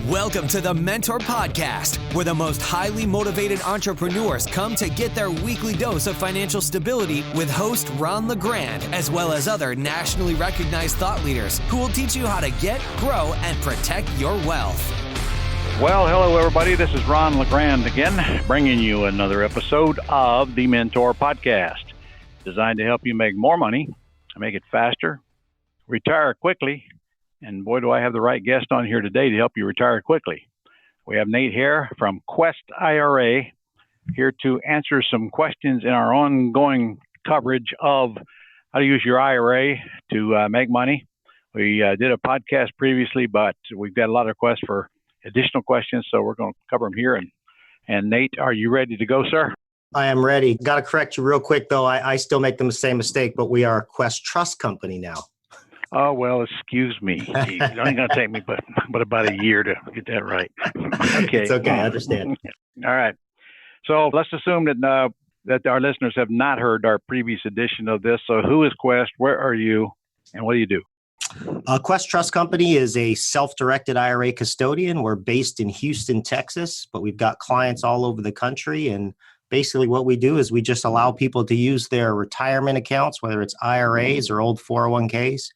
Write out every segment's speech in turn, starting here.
Welcome to the Mentor Podcast, where the most highly motivated entrepreneurs come to get their weekly dose of financial stability with host Ron LeGrand, as well as other nationally recognized thought leaders who will teach you how to get, grow, and protect your wealth. Well, hello, everybody. This is Ron LeGrand again, bringing you another episode of the Mentor Podcast, designed to help you make more money, make it faster, retire quickly. And boy, do I have the right guest on here today to help you retire quickly. We have Nate Hare from Quest IRA here to answer some questions in our ongoing coverage of how to use your IRA to make money. We did a podcast previously, but we've got a lot of requests for additional questions, so we're going to cover them here. And Nate, are you ready to go, sir? I am ready. Got to correct you real quick, though. I still make the same mistake, but we are a Quest Trust Company now. Oh, well, excuse me. Geez, it ain't going to take me but about a year to get that right. Okay. It's okay. I understand. All right. So let's assume that our listeners have not heard our previous edition of this. So who is Quest? Where are you? And what do you do? Quest Trust Company is a self-directed IRA custodian. We're based in Houston, Texas, but we've got clients all over the country. And basically what we do is we just allow people to use their retirement accounts, whether it's IRAs or old 401ks,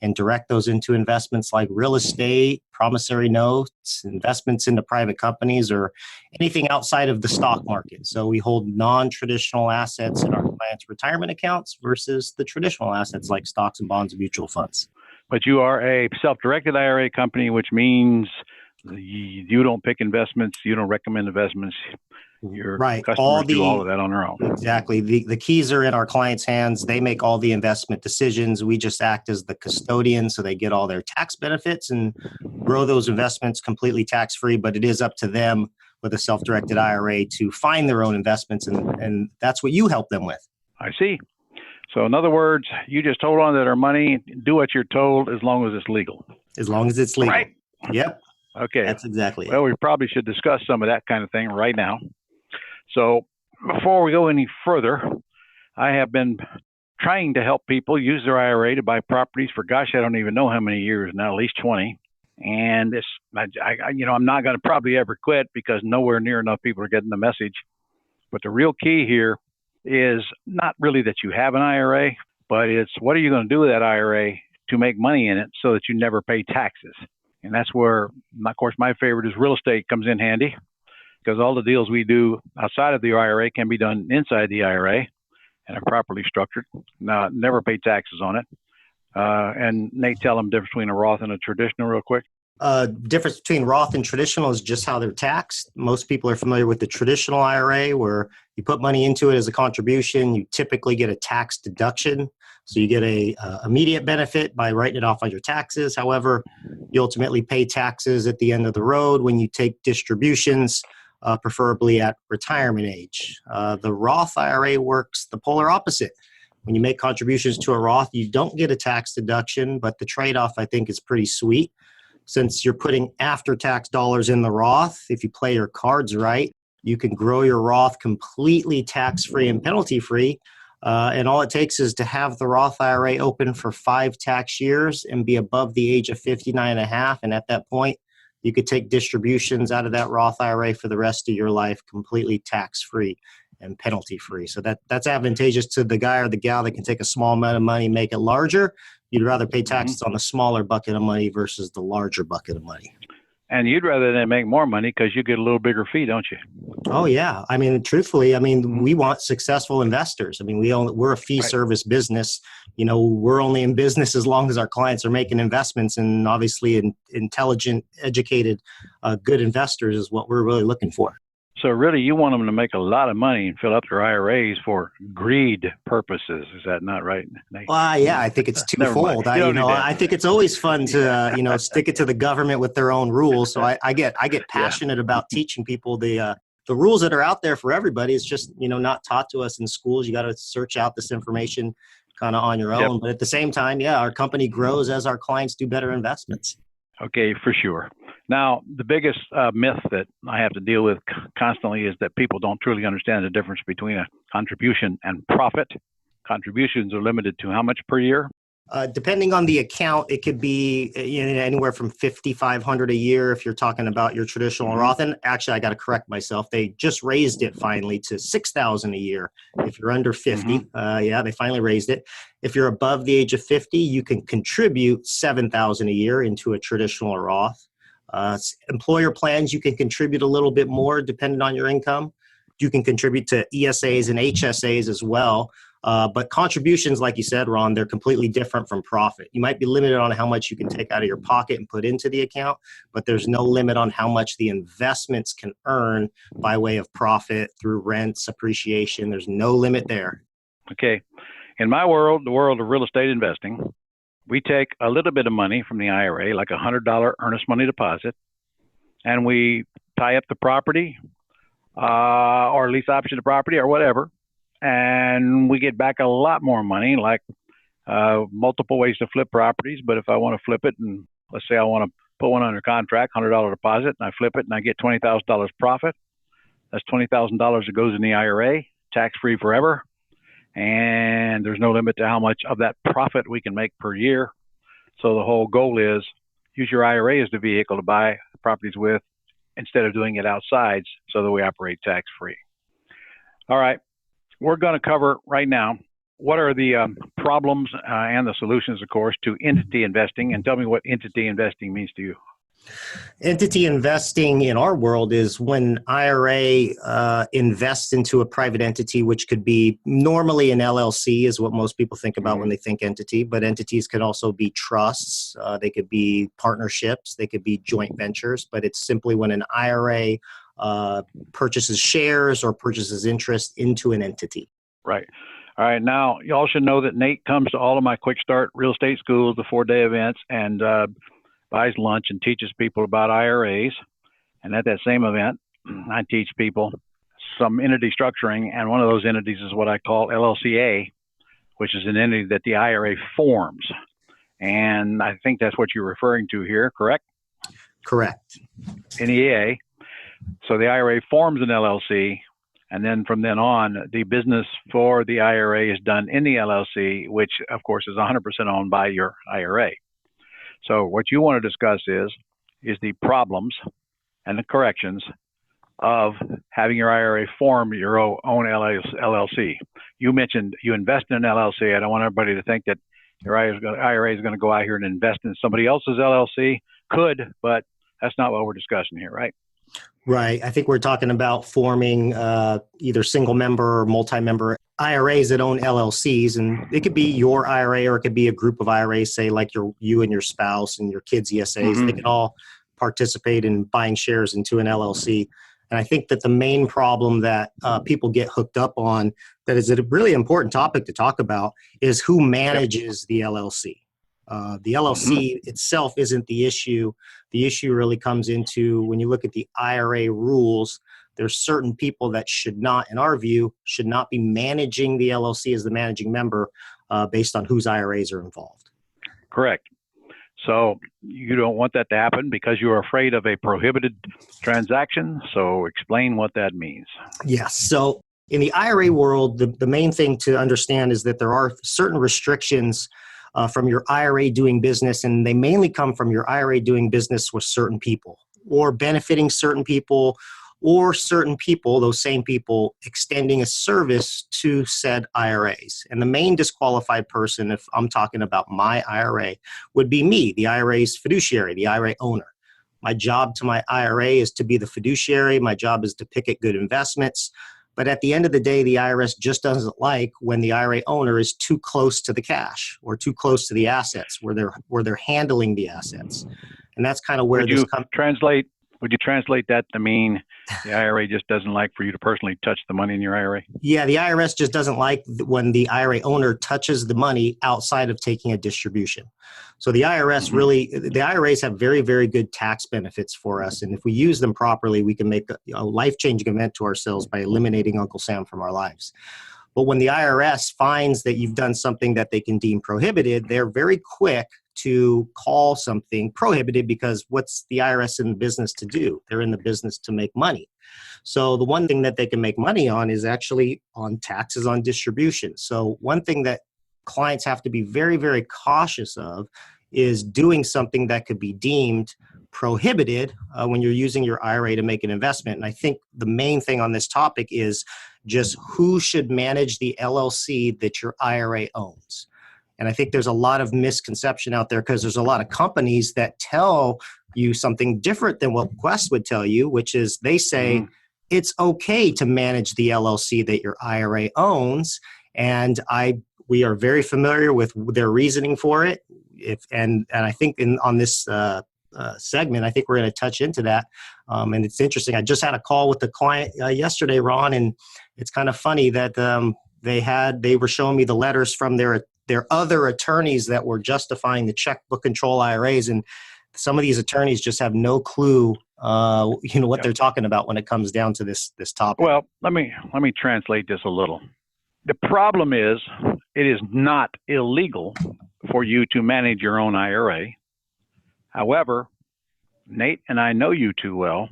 and direct those into investments like real estate, promissory notes, investments into private companies, or anything outside of the stock market. So we hold non-traditional assets in our clients' retirement accounts versus the traditional assets like stocks and bonds and mutual funds. But you are a self-directed IRA company, which means you don't pick investments, you don't recommend investments. Your customers do all of that on their own. Exactly. The keys are in our clients' hands. They make all the investment decisions. We just act as the custodian, so they get all their tax benefits and grow those investments completely tax-free. But it is up to them with a self-directed IRA to find their own investments, and that's what you help them with. I see. So in other words, you just hold on to their money, do what you're told as long as it's legal. As long as it's legal. Right. Yep. Okay. That's exactly it. Well, we probably should discuss some of that kind of thing right now. So before we go any further, I have been trying to help people use their IRA to buy properties for, gosh, I don't even know how many years now, at least 20. And I'm not going to probably ever quit because nowhere near enough people are getting the message. But the real key here is not really that you have an IRA, but it's what are you going to do with that IRA to make money in it so that you never pay taxes. And that's where, of course, my favorite is real estate comes in handy, because all the deals we do outside of the IRA can be done inside the IRA and are properly structured. Now, never pay taxes on it. And Nate, tell them the difference between a Roth and a traditional real quick. Difference between Roth and traditional is just how they're taxed. Most people are familiar with the traditional IRA, where you put money into it as a contribution. You typically get a tax deduction. So you get a immediate benefit by writing it off on your taxes. However, you ultimately pay taxes at the end of the road when you take distributions, preferably at retirement age. The Roth IRA works the polar opposite. When you make contributions to a Roth, you don't get a tax deduction, but the trade-off, I think, is pretty sweet. Since you're putting after-tax dollars in the Roth, if you play your cards right, you can grow your Roth completely tax-free and penalty-free. And all it takes is to have the Roth IRA open for 5 tax years and be above the age of 59 and a half. And at that point, you could take distributions out of that Roth IRA for the rest of your life completely tax-free and penalty-free. So that's advantageous to the guy or the gal that can take a small amount of money, make it larger. You'd rather pay taxes on the smaller bucket of money versus the larger bucket of money. And you'd rather than make more money because you get a little bigger fee, don't you? Oh, yeah. I mean, truthfully, we want successful investors. I mean, we're a fee service business. We're only in business as long as our clients are making investments, and obviously intelligent, educated, good investors is what we're really looking for. So really, you want them to make a lot of money and fill up their IRAs for greed purposes. Is that not right, Nate? Well, yeah, I think it's twofold. I think it's always fun to stick it to the government with their own rules. So I get passionate about teaching people the rules that are out there for everybody. It's just not taught to us in schools. You got to search out this information kind of on your own. Yep. But at the same time, our company grows as our clients do better investments. Okay, for sure. Now, the biggest myth that I have to deal with constantly is that people don't truly understand the difference between a contribution and profit. Contributions are limited to how much per year? Depending on the account, it could be anywhere from $5,500 a year if you're talking about your traditional Roth. And actually, I got to correct myself. They just raised it finally to $6,000 a year if you're under 50. Yeah, they finally raised it. If you're above the age of 50, you can contribute $7,000 a year into a traditional Roth. Employer plans, you can contribute a little bit more depending on your income. You can contribute to ESAs and HSAs as well. But contributions, like you said, Ron, they're completely different from profit. You might be limited on how much you can take out of your pocket and put into the account, but there's no limit on how much the investments can earn by way of profit through rents, appreciation. There's no limit there. Okay. In my world, the world of real estate investing, we take a little bit of money from the IRA, like a $100 earnest money deposit, and we tie up the property or lease option the property or whatever. And we get back a lot more money, like multiple ways to flip properties. But if I want to flip it, and let's say I want to put one under contract, $100 deposit, and I flip it and I get $20,000 profit, that's $20,000 that goes in the IRA, tax-free forever. And there's no limit to how much of that profit we can make per year. So the whole goal is use your IRA as the vehicle to buy properties with instead of doing it outside so that we operate tax-free. All right. We're going to cover right now what are the problems and the solutions, of course, to entity investing. And tell me what entity investing means to you. Entity investing in our world is when IRA invests into a private entity, which could be normally an LLC is what most people think about when they think entity, but entities could also be trusts. They could be partnerships. They could be joint ventures, but it's simply when an IRA purchases shares or purchases interest into an entity. Right. All right. Now, you all should know that Nate comes to all of my Quick Start real estate schools, the 4-day events, and buys lunch and teaches people about IRAs. And at that same event, I teach people some entity structuring. And one of those entities is what I call LLCA, which is an entity that the IRA forms. And I think that's what you're referring to here, correct? Correct. NEA. So the IRA forms an LLC, and then from then on, the business for the IRA is done in the LLC, which, of course, is 100% owned by your IRA. So what you want to discuss is the problems and the corrections of having your IRA form your own LLC. You mentioned you invest in an LLC. I don't want everybody to think that your IRA is going to go out here and invest in somebody else's LLC. Could, but that's not what we're discussing here, right? Right. I think we're talking about forming either single member or multi-member IRAs that own LLCs. And it could be your IRA or it could be a group of IRAs, say like you and your spouse and your kids' ESAs. They can all participate in buying shares into an LLC. And I think that the main problem that people get hooked up on that is a really important topic to talk about is who manages the LLC. The LLC itself isn't the issue. The issue really comes into when you look at the IRA rules, there's certain people that should not, in our view, should not be managing the LLC as the managing member based on whose IRAs are involved. Correct. So you don't want that to happen because you're afraid of a prohibited transaction. So explain what that means. Yes. So in the IRA world, the main thing to understand is that there are certain restrictions from your IRA doing business, and they mainly come from your IRA doing business with certain people or benefiting certain people or certain people, those same people, extending a service to said IRAs. And the main disqualified person, if I'm talking about my IRA, would be me, the IRA's fiduciary, the IRA owner. My job to my IRA is to be the fiduciary. My job is to pick at good investments. But at the end of the day, the IRS just doesn't like when the IRA owner is too close to the cash or too close to the assets where they're handling the assets. And that's kind of where Would you translate that to mean the IRA just doesn't like for you to personally touch the money in your IRA? Yeah, the IRS just doesn't like when the IRA owner touches the money outside of taking a distribution. So the IRS the IRAs have very, very good tax benefits for us. And if we use them properly, we can make a life-changing event to ourselves by eliminating Uncle Sam from our lives. But when the IRS finds that you've done something that they can deem prohibited, they're very quick to call something prohibited because what's the IRS in the business to do? They're in the business to make money. So the one thing that they can make money on is actually on taxes on distribution. So one thing that clients have to be very, very cautious of is doing something that could be deemed prohibited when you're using your IRA to make an investment. And I think the main thing on this topic is just who should manage the LLC that your IRA owns. And I think there's a lot of misconception out there because there's a lot of companies that tell you something different than what Quest would tell you, which is they say it's okay to manage the LLC that your IRA owns. And we are very familiar with their reasoning for it. And I think on this segment, I think we're going to touch into that. And it's interesting. I just had a call with the client yesterday, Ron, and it's kind of funny that they were showing me the letters from their other attorneys that were justifying the checkbook control IRAs, and some of these attorneys just have no clue, what they're talking about when it comes down to this topic. Well, let me translate this a little. The problem is, it is not illegal for you to manage your own IRA. However, Nate and I know you too well,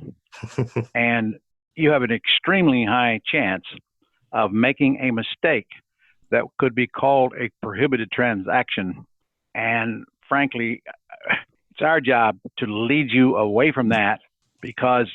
and you have an extremely high chance of making a mistake that could be called a prohibited transaction. And frankly, it's our job to lead you away from that, because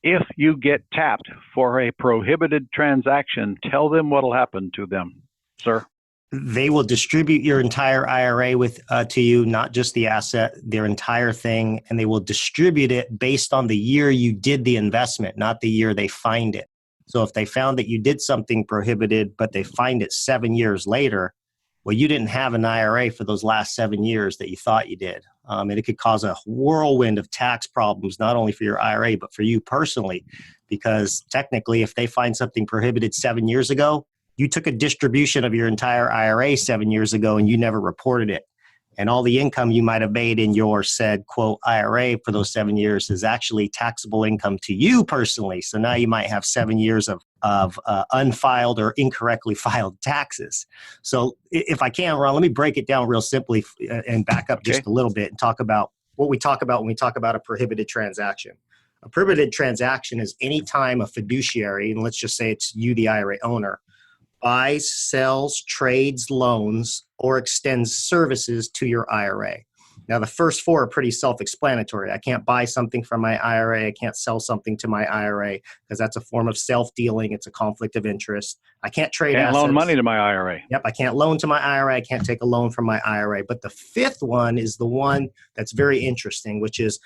if you get tapped for a prohibited transaction, tell them what'll happen to them, sir. They will distribute your entire IRA to you, not just the asset, their entire thing, and they will distribute it based on the year you did the investment, not the year they find it. So if they found that you did something prohibited, but they find it 7 years later, well, you didn't have an IRA for those last 7 years that you thought you did. And it could cause a whirlwind of tax problems, not only for your IRA, but for you personally, because technically, if they find something prohibited 7 years ago, you took a distribution of your entire IRA 7 years ago and you never reported it. And all the income you might have made in your said, quote, IRA for those 7 years is actually taxable income to you personally. So now you might have 7 years of unfiled or incorrectly filed taxes. So if I can, Ron, let me break it down real simply and back up just a little bit and talk about what we talk about when we talk about a prohibited transaction. A prohibited transaction is any time a fiduciary, and let's just say it's you, the IRA owner, buys, sells, trades, loans, or extends services to your IRA. Now, the first four are pretty self-explanatory. I can't buy something from my IRA. I can't sell something to my IRA because that's a form of self-dealing. It's a conflict of interest. I can't trade assets. Can't loan money to my IRA. Yep, I can't loan to my IRA. I can't take a loan from my IRA. But the fifth one is the one that's very interesting, which is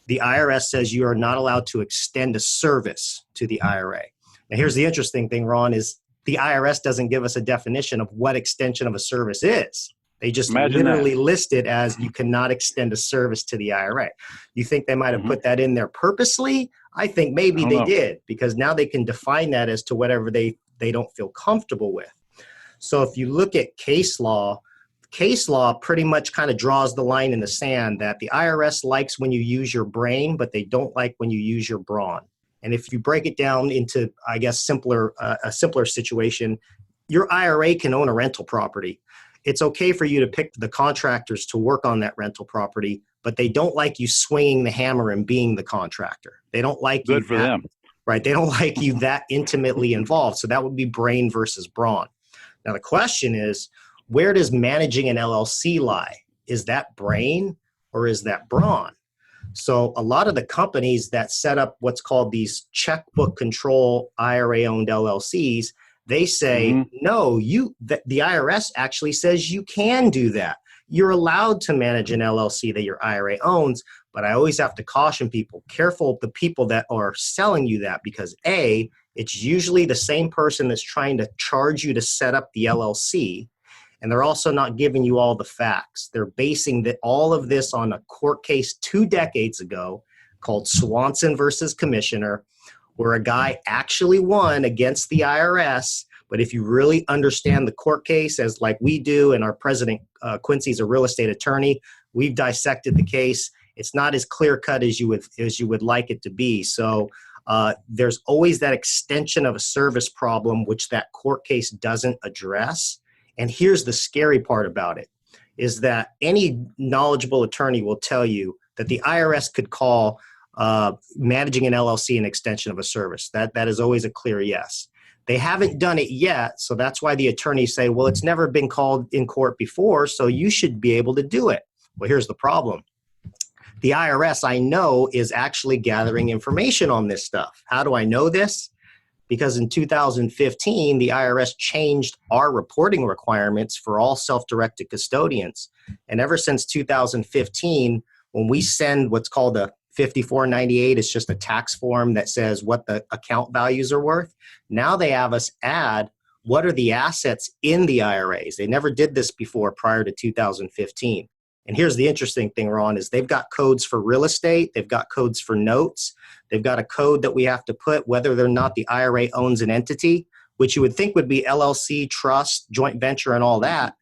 the IRS says you are not allowed to extend a service to the IRA. Now, here's the interesting thing, Ron, is the IRS doesn't give us a definition of what extension of a service is. They just literally list it as you cannot extend a service to the IRA. You think they might have put that in there purposely? I think maybe they did, because now they can define that as to whatever they don't feel comfortable with. So if you look at case law pretty much kind of draws the line in the sand that the IRS likes when you use your brain, but they don't like when you use your brawn. And if you break it down into, I guess, a simpler situation, your IRA can own a rental property. It's okay for you to pick the contractors to work on that rental property, but they don't like you swinging the hammer and being the contractor. They don't like you. Good for them. Right. They don't like you that intimately involved. So that would be brain versus brawn. Now, the question is, where does managing an LLC lie? Is that brain or is that brawn? So a lot of the companies that set up what's called these checkbook control IRA-owned LLCs, they say, no, the IRS actually says you can do that. You're allowed to manage an LLC that your IRA owns, but I always have to caution people, careful of the people that are selling you that, because A, it's usually the same person that's trying to charge you to set up the LLC. And they're also not giving you all the facts. They're basing all of this on a court case 2 decades ago called Swanson versus Commissioner, where a guy actually won against the IRS. But if you really understand the court case, as like we do, and our president, Quincy's a real estate attorney, we've dissected the case. It's not as clear cut as you would like it to be. So there's always that extension of a service problem, which that court case doesn't address. And here's the scary part about it, is that any knowledgeable attorney will tell you that the IRS could call managing an LLC an extension of a service. That is always a clear yes. They haven't done it yet, so that's why the attorneys say, well, it's never been called in court before, so you should be able to do it. Well, here's the problem. The IRS, I know, is actually gathering information on this stuff. How do I know this? Because in 2015, the IRS changed our reporting requirements for all self-directed custodians. And ever since 2015, when we send what's called a 5498, it's just a tax form that says what the account values are worth. Now they have us add what are the assets in the IRAs. They never did this before prior to 2015. And here's the interesting thing, Ron, is they've got codes for real estate. They've got codes for notes. They've got a code that we have to put whether or not the IRA owns an entity, which you would think would be LLC, trust, joint venture, and all that.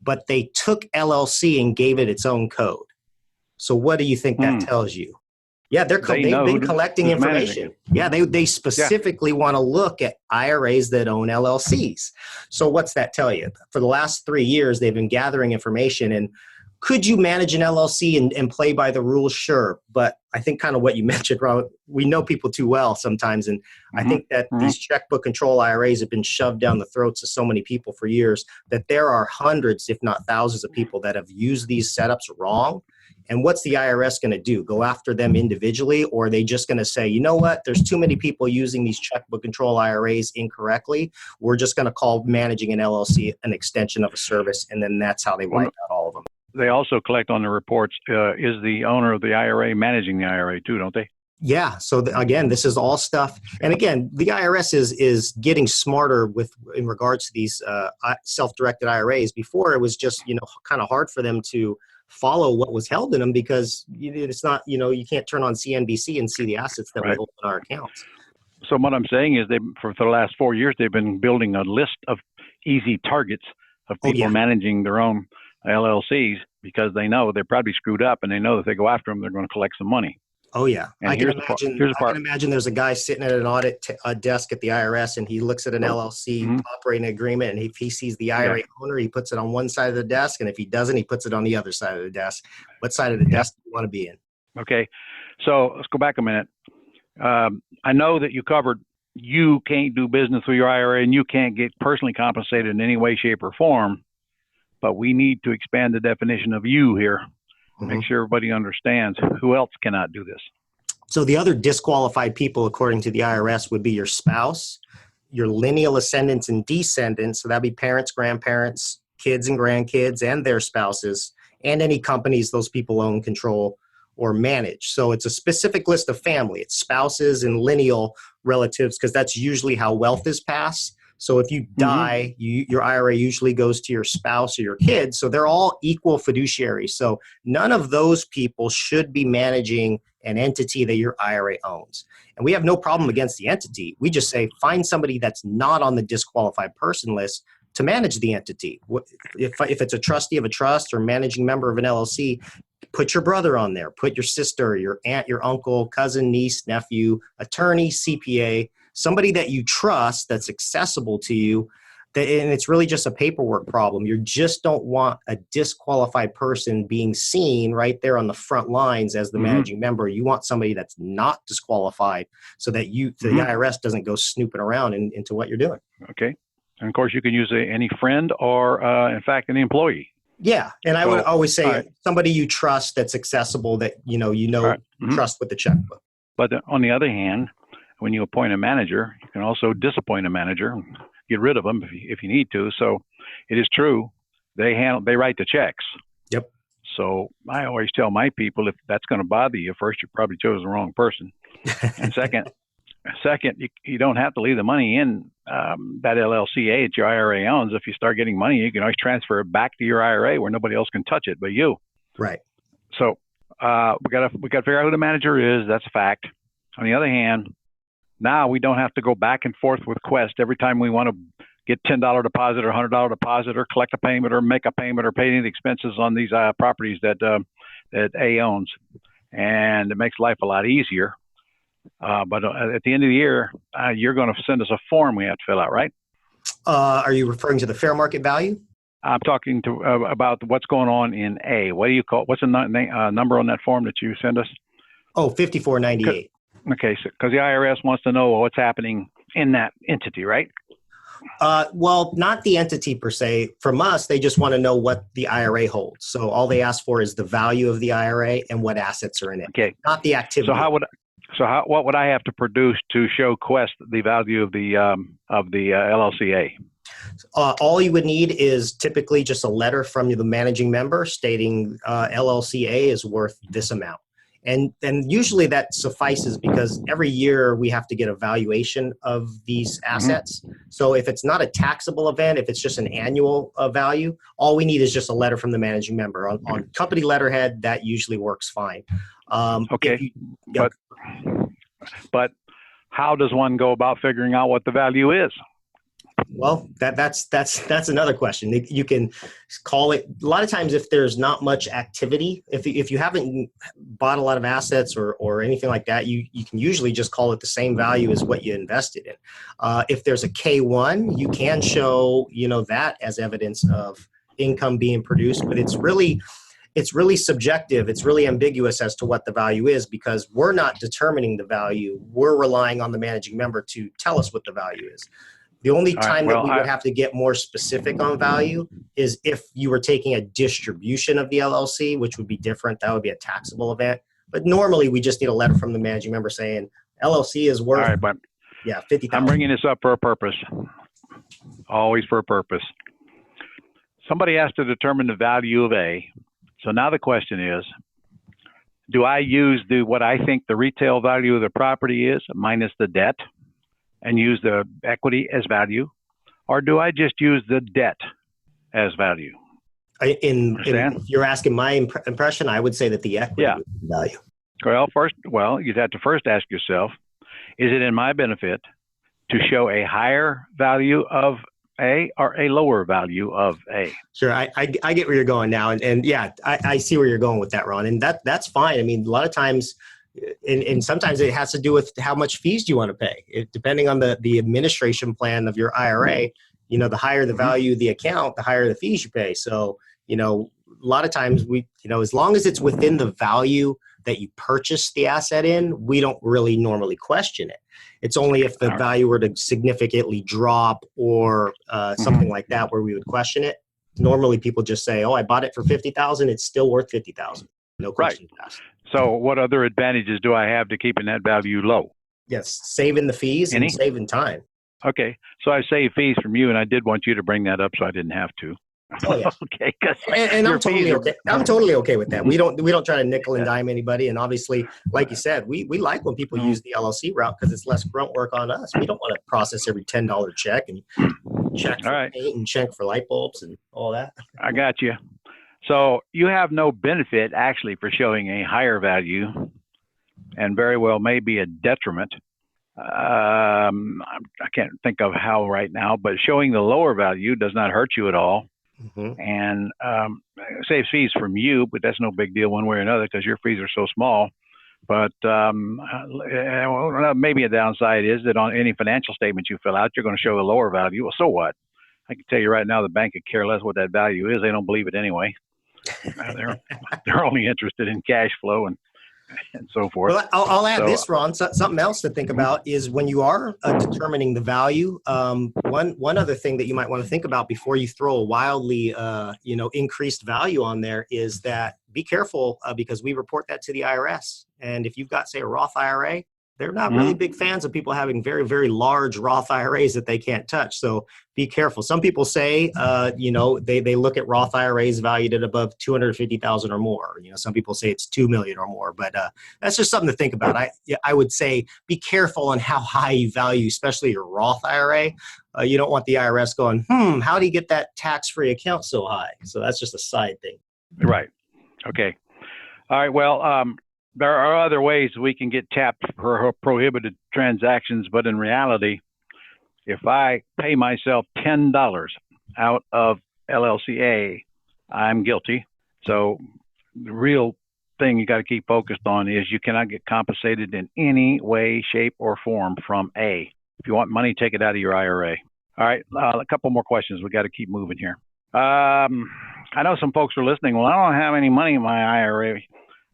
But they took LLC and gave it its own code. So what do you think that tells you? Yeah, they've been collecting information. Yeah, they specifically want to look at IRAs that own LLCs. So what's that tell you? For the last 3 years, they've been gathering information. And could you manage an LLC and play by the rules? Sure. But I think kind of what you mentioned, Ron, we know people too well sometimes. And I think that these checkbook control IRAs have been shoved down the throats of so many people for years that there are hundreds, if not thousands of people that have used these setups wrong. And what's the IRS going to do? Go after them individually? Or are they just going to say, you know what, there's too many people using these checkbook control IRAs incorrectly. We're just going to call managing an LLC an extension of a service. And then that's how they wipe out all of them. They also collect on the reports, is the owner of the IRA managing the IRA too, don't they? Yeah. So again, this is all stuff. And again, the IRS is getting smarter in regards to these self-directed IRAs. Before, it was just, kind of hard for them to follow what was held in them because it's not, you can't turn on CNBC and see the assets that we hold in our accounts. So what I'm saying is for the last 4 years, they've been building a list of easy targets of people managing their own LLCs because they know they're probably screwed up and they know that if they go after them, they're going to collect some money. Oh, yeah. And I can imagine there's a guy sitting at an audit desk at the IRS and he looks at an LLC operating agreement, and if he sees the IRA owner, he puts it on one side of the desk, and if he doesn't, he puts it on the other side of the desk. What side of the desk do you want to be in? Okay. So let's go back a minute. I know that you covered you can't do business with your IRA and you can't get personally compensated in any way, shape, or form, but we need to expand the definition of you here. Make sure everybody understands who else cannot do this. So the other disqualified people, according to the IRS, would be your spouse, your lineal ascendants and descendants. So that'd be parents, grandparents, kids and grandkids, and their spouses, and any companies those people own, control, or manage. So it's a specific list of family. It's spouses and lineal relatives because that's usually how wealth is passed. So if you die, your IRA usually goes to your spouse or your kids. So they're all equal fiduciaries. So none of those people should be managing an entity that your IRA owns. And we have no problem against the entity. We just say find somebody that's not on the disqualified person list to manage the entity. If it's a trustee of a trust or managing member of an LLC, put your brother on there. Put your sister, your aunt, your uncle, cousin, niece, nephew, attorney, CPA, somebody that you trust that's accessible to you, and it's really just a paperwork problem. You just don't want a disqualified person being seen right there on the front lines as the managing member. You want somebody that's not disqualified so that the IRS doesn't go snooping around into what you're doing. Okay. And of course, you can use any friend or, in fact, any employee. Yeah. And I would always say somebody you trust that's accessible that, trust with the checkbook. But on the other hand, when you appoint a manager, you can also disappoint a manager and get rid of them if you need to. So it is true. They write the checks. Yep. So I always tell my people, if that's going to bother you, first, you probably chose the wrong person. And second, you don't have to leave the money in that LLCA that your IRA owns. If you start getting money, you can always transfer it back to your IRA where nobody else can touch it but you. Right. So we got to figure out who the manager is. That's a fact. On the other hand, now we don't have to go back and forth with Quest every time we want to get $10 deposit or $100 deposit or collect a payment or make a payment or pay any of the expenses on these properties that A owns. And it makes life a lot easier. But at the end of the year, you're going to send us a form we have to fill out, right? Are you referring to the fair market value? I'm talking about what's going on in A. What do you call? What's the number on that form that you send us? Oh, 5498. Okay, so because the IRS wants to know what's happening in that entity, right? Well, not the entity per se. From us, they just want to know what the IRA holds. So all they ask for is the value of the IRA and what assets are in it, Okay. not the activity. What would I have to produce to show Quest the value of the LLCA? All you would need is typically just a letter from the managing member stating LLCA is worth this amount. And usually that suffices because every year we have to get a valuation of these assets. Mm-hmm. So if it's not a taxable event, if it's just an annual value, all we need is just a letter from the managing member. On company letterhead, that usually works fine. Okay. But how does one go about figuring out what the value is? Well, that's another question. You can call it. A lot of times, if there's not much activity, if you haven't bought a lot of assets or anything like that, you can usually just call it the same value as what you invested in. If there's a K1, you can show that as evidence of income being produced, but it's really subjective. It's really ambiguous as to what the value is because we're not determining the value. We're relying on the managing member to tell us what the value is. The only time that we would have to get more specific on value is if you were taking a distribution of the LLC, which would be different. That would be a taxable event. But normally, we just need a letter from the managing member saying LLC is worth, $50,000. I'm bringing this up for a purpose. Always for a purpose. Somebody has to determine the value of A. So now the question is, do I use what I think the retail value of the property is minus the debt and use the equity as value, or do I just use the debt as value? If you're asking my impression, I would say that the equity would be value. Well, you'd have to first ask yourself, is it in my benefit to show a higher value of A or a lower value of A? Sure, I get where you're going now, and I see where you're going with that, Ron, and that's fine. I mean, a lot of times. And sometimes it has to do with how much fees do you want to pay. Depending on the administration plan of your IRA, the higher the value of the account, the higher the fees you pay. So, a lot of times as long as it's within the value that you purchased the asset in, we don't really normally question it. It's only if the value were to significantly drop or something like that where we would question it. Normally people just say, I bought it for $50,000. It's still worth $50,000. No questions asked. So what other advantages do I have to keeping that value low? Yes, saving the fees and saving time. Okay, so I saved fees from you, and I did want you to bring that up, so I didn't have to. Oh yeah. Okay, and I'm totally okay. I'm totally okay with that. We don't try to nickel and dime anybody, and obviously, like you said, we like when people use the LLC route because it's less grunt work on us. We don't want to process every $10 check and check for paint and check for light bulbs and all that. I got you. So you have no benefit actually for showing a higher value, and very well may be a detriment. I can't think of how right now, but showing the lower value does not hurt you at all, and saves fees from you, but that's no big deal one way or another because your fees are so small. But maybe a downside is that on any financial statements you fill out, you're going to show a lower value. Well, so what? I can tell you right now, the bank could care less what that value is. They don't believe it anyway. They're only interested in cash flow and so forth. Well, I'll add this, Ron. Something else to think about is when you are determining the value. One other thing that you might want to think about before you throw a wildly, increased value on there is that be careful because we report that to the IRS. And if you've got, say, a Roth IRA, they're not really big fans of people having very, very large Roth IRAs that they can't touch. So be careful. Some people say, they look at Roth IRAs valued at above $250,000 or more. Some people say it's $2 million or more. But that's just something to think about. I would say be careful on how high you value, especially your Roth IRA. You don't want the IRS going, how do you get that tax-free account so high? So that's just a side thing. Right. Okay. All right. Well, there are other ways we can get tapped for prohibited transactions, but in reality, if I pay myself $10 out of LLCA, I'm guilty. So the real thing you got to keep focused on is you cannot get compensated in any way, shape, or form from A. If you want money, take it out of your IRA. All right, a couple more questions. We got to keep moving here. I know some folks are listening. Well, I don't have any money in my IRA.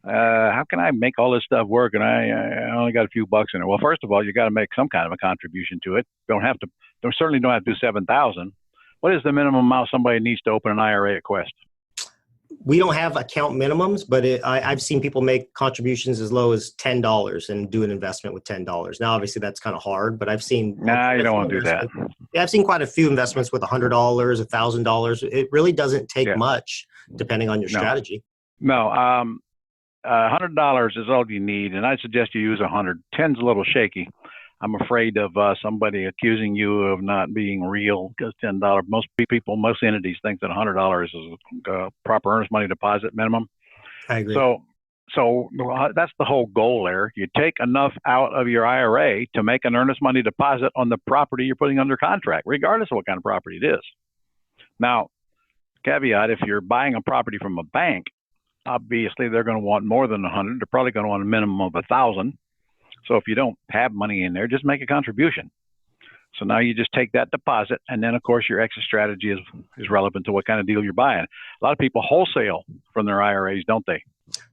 how can I make all this stuff work? And I only got a few bucks in it. Well, first of all, you got to make some kind of a contribution to it. Certainly don't have to do 7,000. What is the minimum amount somebody needs to open an IRA at Quest? We don't have account minimums, but I've seen people make contributions as low as $10 and do an investment with $10. Now, obviously, that's kind of hard, but I've seen. Nah, you don't want to do that. Yeah, I've seen quite a few investments with $100, $1,000. It really doesn't take much, depending on your strategy. No, $100 is all you need, and I suggest you use 100. 10's a little shaky. I'm afraid of somebody accusing you of not being real because $10. Most people, most entities think that $100 is a proper earnest money deposit minimum. I agree. So that's the whole goal there. You take enough out of your IRA to make an earnest money deposit on the property you're putting under contract, regardless of what kind of property it is. Now, caveat: if you're buying a property from a bank, obviously they're going to want more than 100. They're probably going to want a minimum of 1,000. So if you don't have money in there, just make a contribution. So now you just take that deposit, and then of course your exit strategy is relevant to what kind of deal you're buying. A lot of people wholesale from their IRAs, don't they?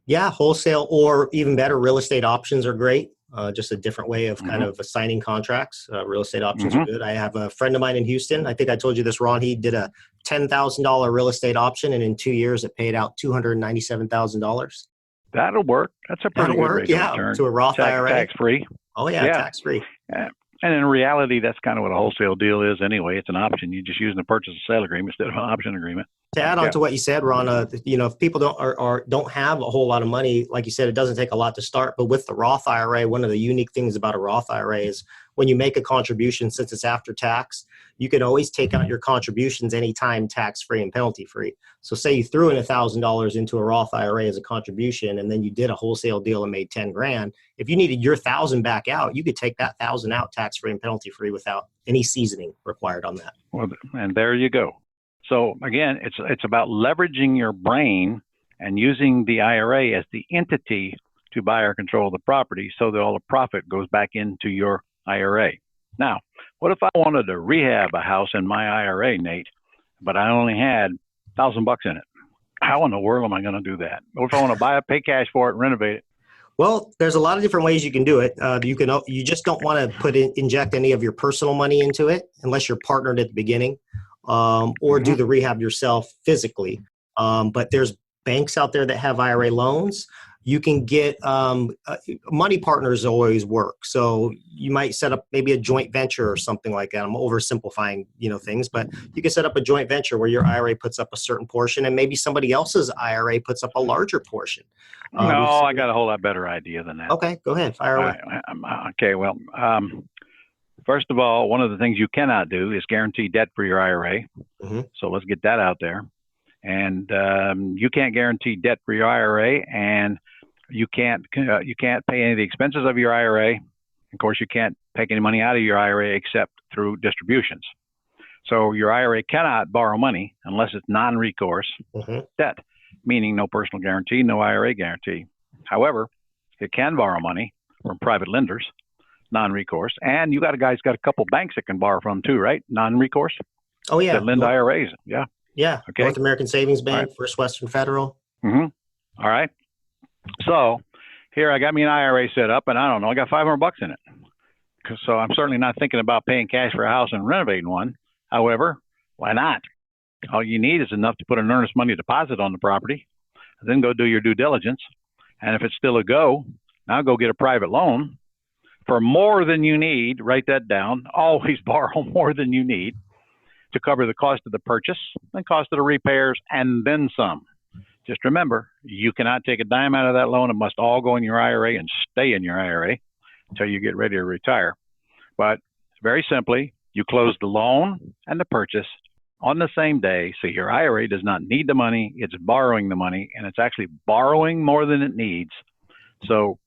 Yeah, wholesale, or even better, real estate options are great. Just a different way of kind of assigning contracts. Real estate options are good. I have a friend of mine in Houston. I think I told you this, Ron. He did a $10,000 real estate option, and in 2 years it paid out $297,000. That'll work. That's a pretty good rate of return. To a Roth IRA. Tax-free. Oh, yeah, tax-free. Yeah. And in reality, that's kind of what a wholesale deal is anyway. It's an option. You're just using a purchase and sale agreement instead of an option agreement. To add on to what you said, Ron, if people don't have a whole lot of money, like you said, it doesn't take a lot to start. But with the Roth IRA, one of the unique things about a Roth IRA is when you make a contribution, since it's after tax, you can always take out your contributions anytime, tax-free and penalty-free. So say you threw in $1,000 into a Roth IRA as a contribution, and then you did a wholesale deal and made 10 grand. If you needed your 1,000 back out, you could take that 1,000 out tax-free and penalty-free without any seasoning required on that. Well, and there you go. So again, it's about leveraging your brain and using the IRA as the entity to buy or control the property so that all the profit goes back into your IRA. Now, what if I wanted to rehab a house in my IRA, Nate, but I only had $1,000 in it? How in the world am I going to do that? Or if I want to pay cash for it and renovate it? Well, there's a lot of different ways you can do it. You just don't want to inject any of your personal money into it unless you're partnered at the beginning, or do the rehab yourself physically. But there's banks out there that have IRA loans. You can get money partners always work. So you might set up maybe a joint venture or something like that. I'm oversimplifying, things, but you can set up a joint venture where your IRA puts up a certain portion and maybe somebody else's IRA puts up a larger portion. No, I got a whole lot better idea than that. Okay, go ahead. Fire away. Okay, well, first of all, one of the things you cannot do is guarantee debt for your IRA. So let's get that out there. And you can't guarantee debt for your IRA, and you can't pay any of the expenses of your IRA. Of course, you can't take any money out of your IRA except through distributions. So your IRA cannot borrow money unless it's non-recourse debt, meaning no personal guarantee, no IRA guarantee. However, it can borrow money from private lenders, non-recourse, and you got a guy's got a couple banks that can borrow from too, right? Non-recourse. Oh yeah, that lend IRAs. Yeah. Yeah. Okay. North American Savings Bank, First Western Federal. All right. So here I got me an IRA set up, and I don't know, I got $500 in it. So I'm certainly not thinking about paying cash for a house and renovating one. However, why not? All you need is enough to put an earnest money deposit on the property, then go do your due diligence. And if it's still a go, now go get a private loan for more than you need. Write that down. Always borrow more than you need to cover the cost of the purchase, the cost of the repairs, and then some. Just remember, you cannot take a dime out of that loan. It must all go in your IRA and stay in your IRA until you get ready to retire. But very simply, you close the loan and the purchase on the same day. So your IRA does not need the money. It's borrowing the money, and it's actually borrowing more than it needs. So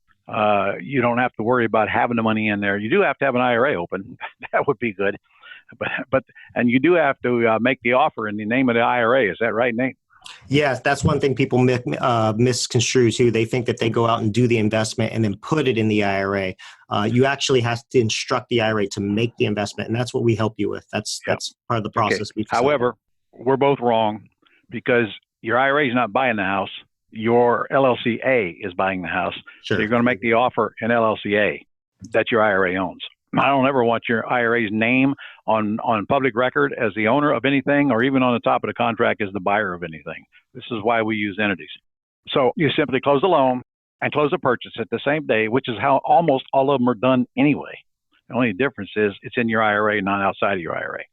you don't have to worry about having the money in there. You do have to have an IRA open. That would be good. But you do have to make the offer in the name of the IRA. Is that right, Nate? Yes, that's one thing people misconstrue too. They think that they go out and do the investment and then put it in the IRA. You actually have to instruct the IRA to make the investment, and that's what we help you with. That's part of the process. Okay. However, we're both wrong because your IRA is not buying the house. your LLCA is buying the house. Sure. So you're going to make the offer in LLCA that your IRA owns. I don't ever want your IRA's name on public record as the owner of anything, or even on the top of the contract as the buyer of anything. This is why we use entities. So you simply close the loan and close the purchase at the same day, which is how almost all of them are done anyway. The only difference is it's in your IRA, not outside of your IRA.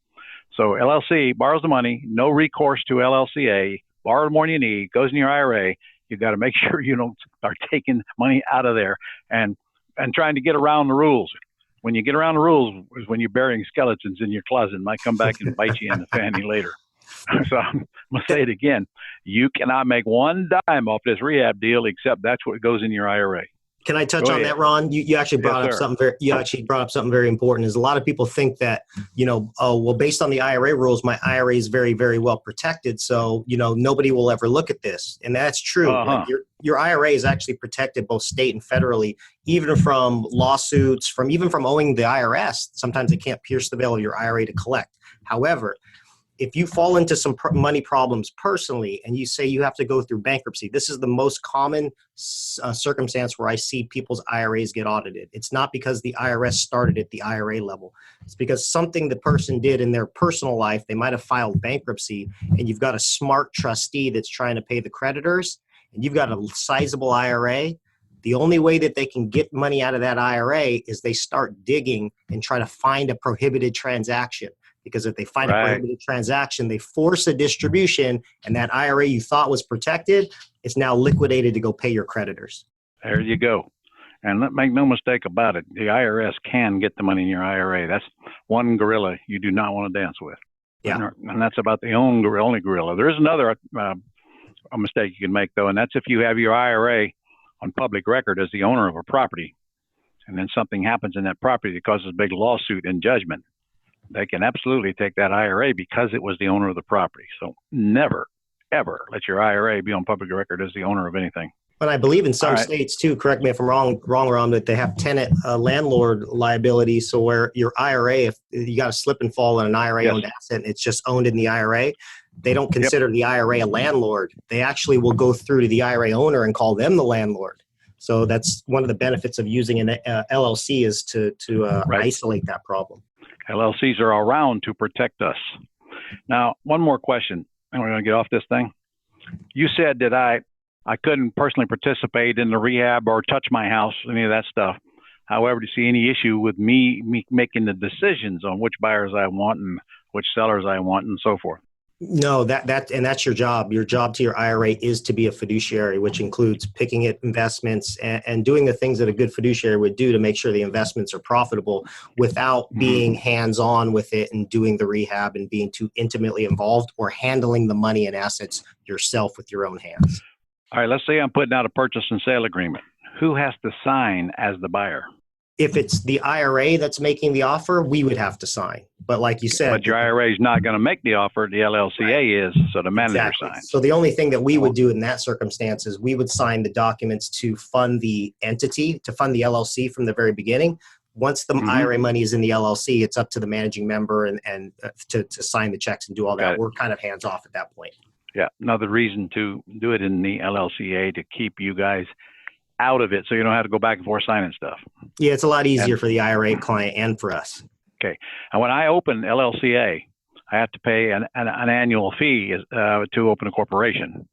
So LLC borrows the money, no recourse to LLCA, borrow more than you need, goes in your IRA. You got to make sure you don't start taking money out of there and trying to get around the rules. When you get around the rules is when you're burying skeletons in your closet. It might come back and bite you in the fanny later. So I'm going to say it again. You cannot make one dime off this rehab deal except that's what goes in your IRA. Can I touch on that, Ron? You actually brought up something very important. Is a lot of people think that, based on the IRA rules, my IRA is very, very well protected. So, nobody will ever look at this. And that's true. Uh-huh. Like your IRA is actually protected both state and federally, even from lawsuits, even from owing the IRS. Sometimes they can't pierce the veil of your IRA to collect. However, if you fall into some money problems personally and you say you have to go through bankruptcy, this is the most common circumstance where I see people's IRAs get audited. It's not because the IRS started at the IRA level. It's because something the person did in their personal life. They might have filed bankruptcy, and you've got a smart trustee that's trying to pay the creditors, and you've got a sizable IRA. The only way that they can get money out of that IRA is they start digging and try to find a prohibited transaction. Because if they find a prohibited transaction, they force a distribution, and that IRA you thought was protected is now liquidated to go pay your creditors. There you go. And make no mistake about it, the IRS can get the money in your IRA. That's one gorilla you do not want to dance with. Yeah. And that's about the only gorilla. There is another a mistake you can make, though, and that's if you have your IRA on public record as the owner of a property, and then something happens in that property that causes a big lawsuit and judgment. They can absolutely take that IRA because it was the owner of the property. So never, ever let your IRA be on public record as the owner of anything. But I believe in some states too, correct me if I'm wrong, Ron, that they have tenant landlord liability. So where your IRA, if you got a slip and fall on an IRA-owned asset and it's just owned in the IRA, they don't consider the IRA a landlord. They actually will go through to the IRA owner and call them the landlord. So that's one of the benefits of using an LLC is to isolate that problem. LLCs are around to protect us. Now, one more question, and we're going to get off this thing. You said that I couldn't personally participate in the rehab or touch my house, any of that stuff. However, do you see any issue with me making the decisions on which buyers I want and which sellers I want and so forth? No, that's your job. Your job to your IRA is to be a fiduciary, which includes picking it investments and doing the things that a good fiduciary would do to make sure the investments are profitable without being hands-on with it and doing the rehab and being too intimately involved or handling the money and assets yourself with your own hands. All right, let's say I'm putting out a purchase and sale agreement. Who has to sign as the buyer? If it's the IRA that's making the offer, we would have to sign. But like you said, but your IRA is not going to make the offer. The LLCA is, so the manager signs. So the only thing that we would do in that circumstance is we would sign the documents to fund the entity, to fund the LLC from the very beginning. Once the IRA money is in the LLC, it's up to the managing member and to sign the checks and do all that. We're kind of hands off at that point. Yeah. Another reason to do it in the LLCA to keep you guys out of it, so you don't have to go back and forth signing stuff. Yeah, it's a lot easier for the IRA client and for us. Okay. And when I open LLCA, I have to pay an annual fee to open a corporation.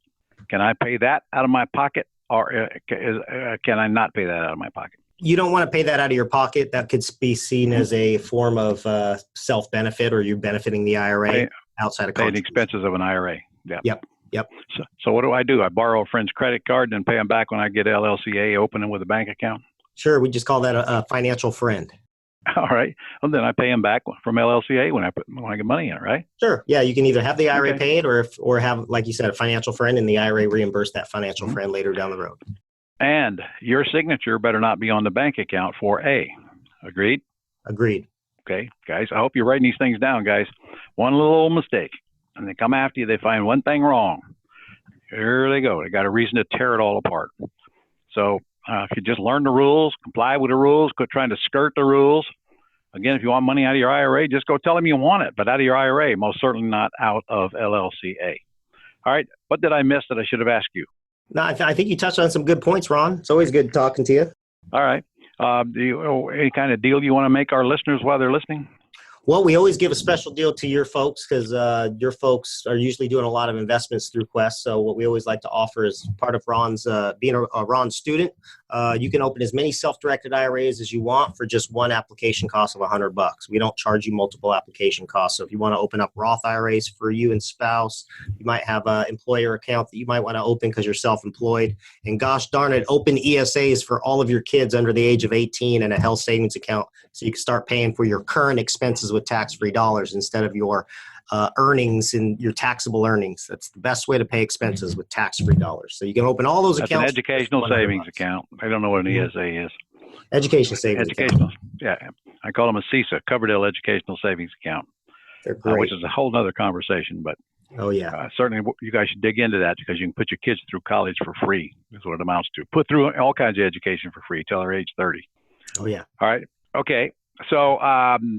Can I pay that out of my pocket, or can I not pay that out of my pocket? You don't want to pay that out of your pocket. That could be seen as a form of self-benefit, or you benefiting the IRA outside of pay the expenses of an IRA. Yeah. Yep. So what do? I borrow a friend's credit card and pay them back when I get LLCA opening with a bank account? Sure. We just call that a financial friend. All right. Well, then I pay them back from LLCA when I get money in it, right? Sure. Yeah. You can either have the IRA paid or have, like you said, a financial friend, and the IRA reimburse that financial friend later down the road. And your signature better not be on the bank account for A. Agreed? Agreed. Okay, guys. I hope you're writing these things down, guys. One little mistake, and they come after you. They find one thing wrong. Here they go. They got a reason to tear it all apart. So if you just learn the rules, comply with the rules, quit trying to skirt the rules. Again, if you want money out of your IRA, just go tell them you want it, but out of your IRA, most certainly not out of LLCA. All right. What did I miss that I should have asked you? No, I think you touched on some good points, Ron. It's always good talking to you. All right. Any kind of deal you want to make our listeners while they're listening? Well, we always give a special deal to your folks because your folks are usually doing a lot of investments through Quest. So what we always like to offer is part of Ron's being a Ron student. You can open as many self-directed IRAs as you want for just one application cost of $100. We don't charge you multiple application costs. So if you want to open up Roth IRAs for you and spouse, you might have an employer account that you might want to open because you're self-employed. And gosh darn it, open ESAs for all of your kids under the age of 18 and a health savings account so you can start paying for your current expenses with tax-free dollars instead of your earnings and your taxable earnings. That's the best way to pay expenses with tax-free dollars. So you can open all those accounts. That's an educational savings account. I don't know what an ESA is. Education savings Educational. account. Yeah. I call them a CISA, Coverdale Educational Savings Account. They're great. Which is a whole other conversation, but oh yeah, certainly you guys should dig into that because you can put your kids through college for free. That's what it amounts to. Put through all kinds of education for free till they're age 30. Oh yeah. All right. Okay. So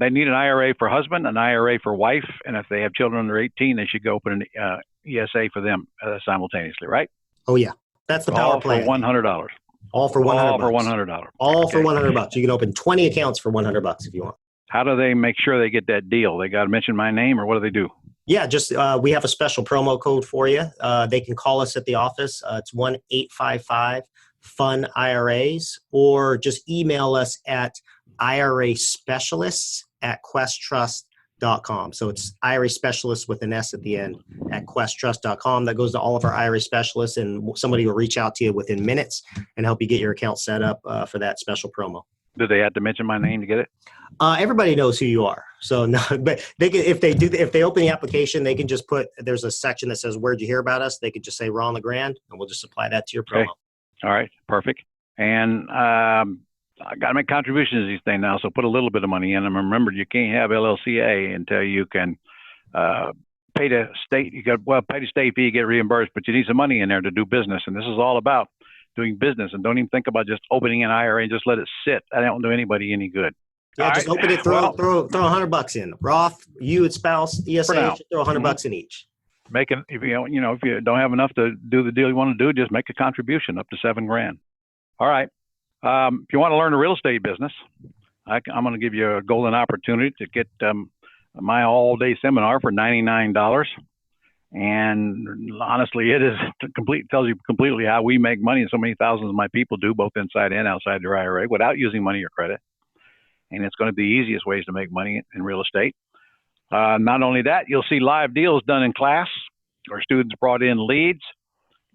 they need an IRA for husband, an IRA for wife, and if they have children under 18, they should go open an ESA for them simultaneously, right? Oh yeah, that's the power plan. All for $100. All for $100. All for $100. All for $100. You can open 20 accounts for $100 if you want. How do they make sure they get that deal? They got to mention my name, or what do they do? Yeah, just we have a special promo code for you. They can call us at the office. It's 1-855-FUN-IRAs, or just email us at IRA specialists at questtrust.com. So it's IRA specialists with an S at the end at questtrust.com. That goes to all of our IRA specialists, and somebody will reach out to you within minutes and help you get your account set up for that special promo. Do they have to mention my name to get it? Everybody knows who you are. So no, but they can, if they open the application, they can just put, there's a section that says, where'd you hear about us? They could just say Ron LeGrand, and we'll just apply that to your promo. Okay. All right. Perfect. And I got to make contributions to these things now, so put a little bit of money in them. Remember, you can't have LLCA until you can pay the state. You got pay the state fee, you get reimbursed, but you need some money in there to do business. And this is all about doing business. And don't even think about just opening an IRA and just let it sit. That don't do anybody any good. Yeah, just open it. Throw $100 in. Roth, you and spouse, ESA, throw $100 in each. If you don't have enough to do the deal you want to do, just make a contribution up to $7,000. All right. If you want to learn the real estate business, I'm going to give you a golden opportunity to get my all-day seminar for $99. And honestly, it is tells you completely how we make money, and so many thousands of my people do, both inside and outside their IRA, without using money or credit. And it's going to be the easiest ways to make money in real estate. Not only that, you'll see live deals done in class, or students brought in leads.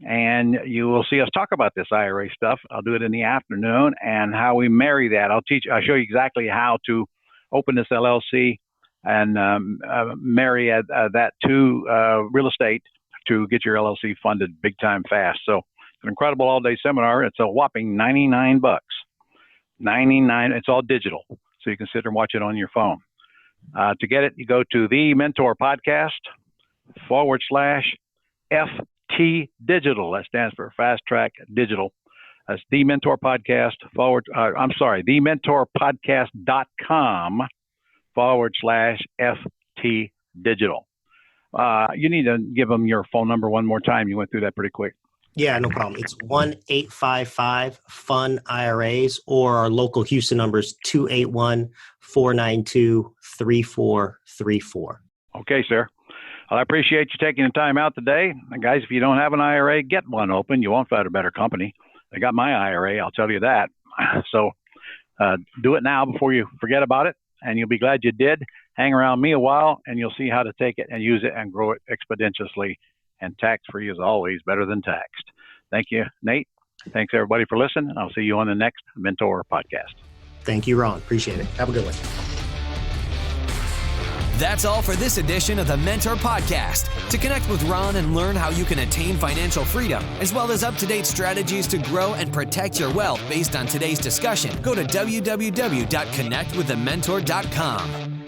And you will see us talk about this IRA stuff. I'll do it in the afternoon, and how we marry that. I'll show you exactly how to open this LLC and marry that to real estate to get your LLC funded big time fast. So it's an incredible all-day seminar. It's a whopping $99. $99. It's all digital, so you can sit and watch it on your phone. To get it, you go to the Mentor Podcast /FT Digital. That stands for Fast Track Digital. That's the Mentor Podcast thementorpodcast.com /FT Digital. You need to give them your phone number one more time. You went through that pretty quick. Yeah, no problem. It's 1-855-FUN-IRAs, or our local Houston number is 281-492-3434. Okay, sir. Well, I appreciate you taking the time out today. And guys, if you don't have an IRA, get one open. You won't find a better company. They got my IRA, I'll tell you that. So do it now before you forget about it, and you'll be glad you did. Hang around me a while, and you'll see how to take it and use it and grow it expeditiously. And tax-free is always better than taxed. Thank you, Nate. Thanks, everybody, for listening. I'll see you on the next Mentor Podcast. Thank you, Ron. Appreciate it. Have a good one. That's all for this edition of the Mentor Podcast. To connect with Ron and learn how you can attain financial freedom, as well as up-to-date strategies to grow and protect your wealth based on today's discussion, go to www.connectwiththementor.com.